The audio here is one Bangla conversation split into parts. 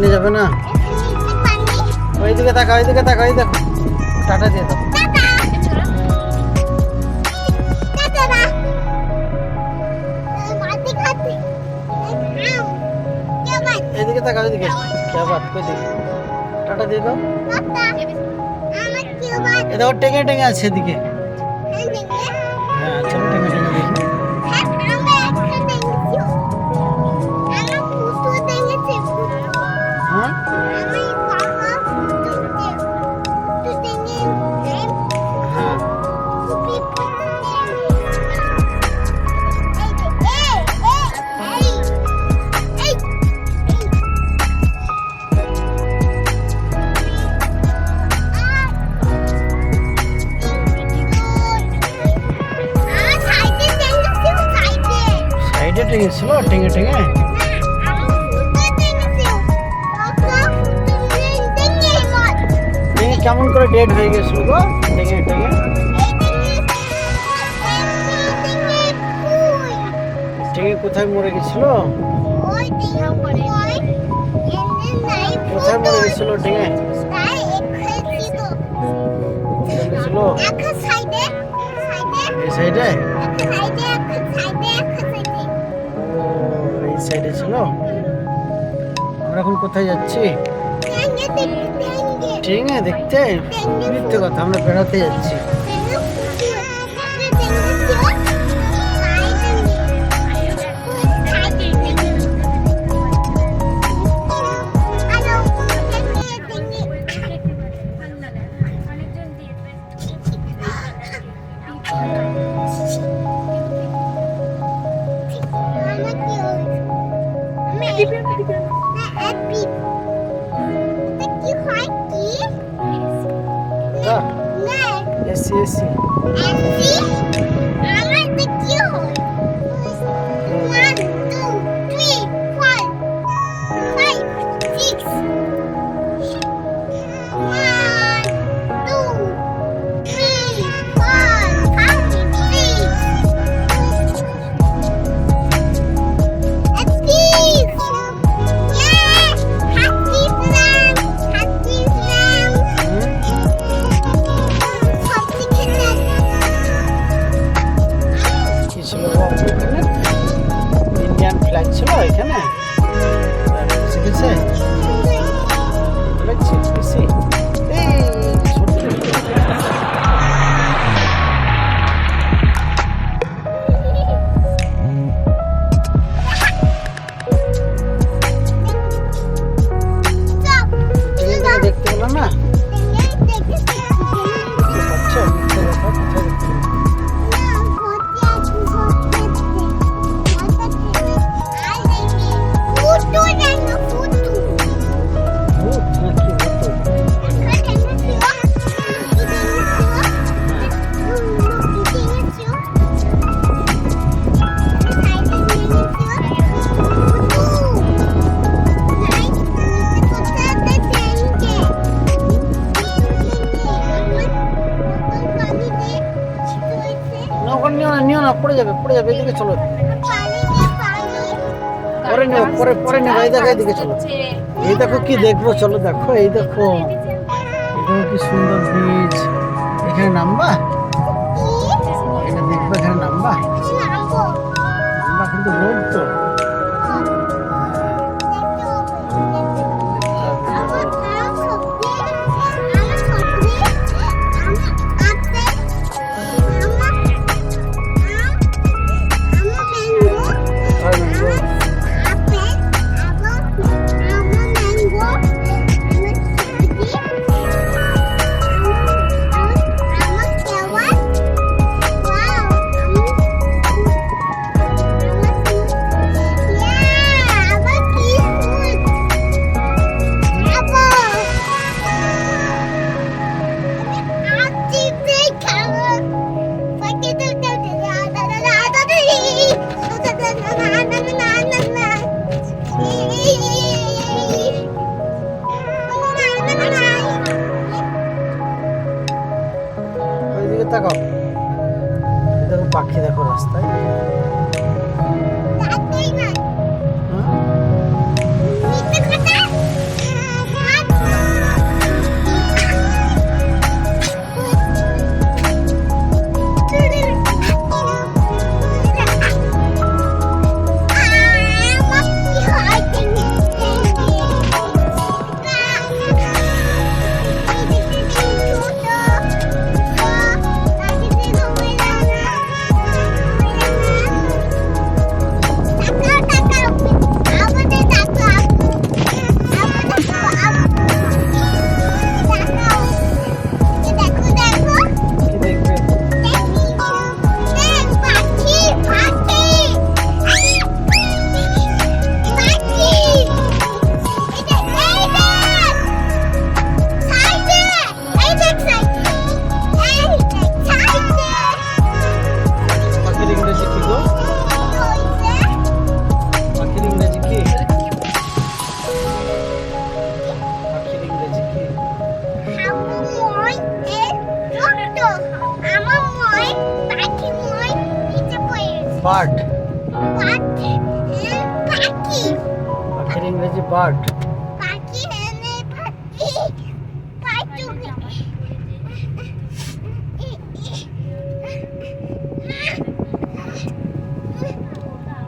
নিয়ে যাবে না, ওইদিকে তাকা, ওইদিকে তাকা, ওই দেখো টাটা দিয়ে দাও। এদিকে তাকা, ওইদিকে খেয়াবাদ, কই দিকে টাটা দিয়ে দাও। এ দেখো টেঙে টেঙে আছে এদিকে। হ্যাঁ চলো টেঙে টেঙে দেখি। টেঙে ছিল, টেঙে টেঙে টেঙে কেমন করে ডেড হয়ে গেছিল গো? টেঙে টেঙে টেঙে কোথায় মরে গেছিল? কোথায় মরে গেছিল টেঙে? এই সাইডে, এই সাইডে ছিল। আমরা এখন কোথায় যাচ্ছি? টেঙে দেখতে? মিথ্যে কথা, আমরা বেড়াতে যাচ্ছি। এসি এসি না, পড়ে যাবে এদিকে চলো। পরে নেবো, পরে নেবো। এই দেখো এদিকে চলো। এই দেখো কি দেখবো, চলো দেখো। এই দেখো কি সুন্দর ব্রিজ। এখানে নামবা, এটা দেখবো, এখানে নামবা কিন্তু রোড তো। ওইদিকে তাকাও, দেখো পাখি, দেখো রাস্তায়। বার্ড, পাখির ইংরেজি বার্ড।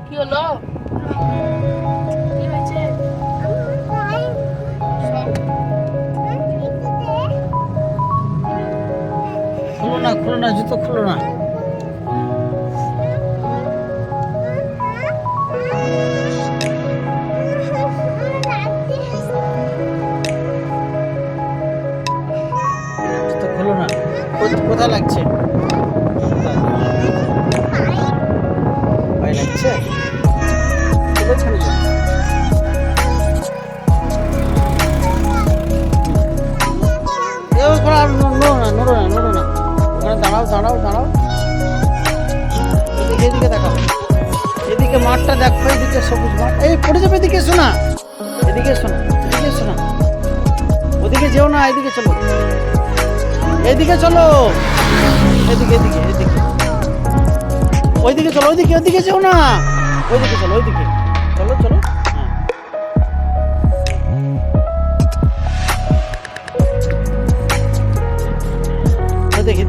কি হলো? কি হয়েছে? খুলো না, জুতো খুলো না। কোথায় লাগছে? ভয় লাগছে? নড়ো না, ওখানে দাঁড়াও। এদিকে দেখাও, এদিকে মাঠটা দেখো, এদিকে সবুজ মাঠ। এই পড়ে যাবে, এদিকে এসো না, এদিকে এসো না, ওদিকে যেও না, এদিকে চলো, এদিকে ওইদিকে চলো, ওইদিকে যেও না, ওইদিকে চলো, চলো।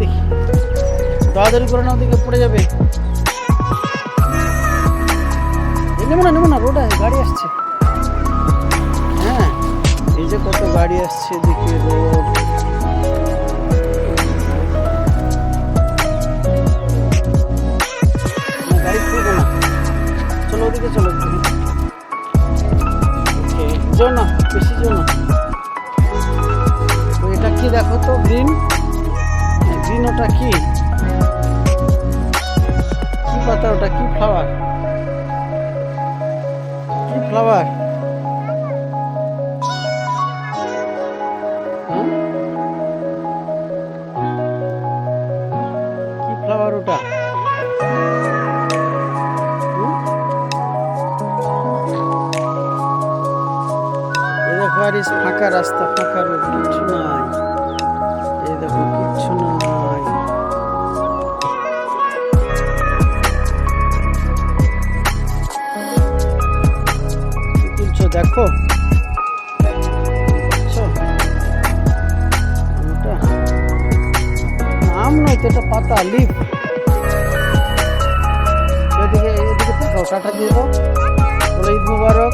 দেখি দাদারি করে না, ওদিকে পড়ে যাবে। নেবো না, রোড গাড়ি আসছে। হ্যাঁ, এই যে কত গাড়ি আসছে, এদিকে রোড। গাড়ি খুলবো না, চলো ওদিকে চলো। যেও না, বেশি যেও না। এটা কি দেখো তো, গ্রিন, ওটা কি পাতা, ওটা কি ফ্লাওয়ার? কি ফ্লাওয়ার ওটা? দেখো, আর ফাঁকা রাস্তা, ফাঁকা রোড, কিচ্ছু নাই। এই দেখো, কিচ্ছু নাই। দেখো। দেখছো? আমটা আম নয় তো, এটা পাতা, লিফ। এদিকে এদিকে তাকাও, টাটা দিয়ে দাও, বলে ঈদ মুবারক।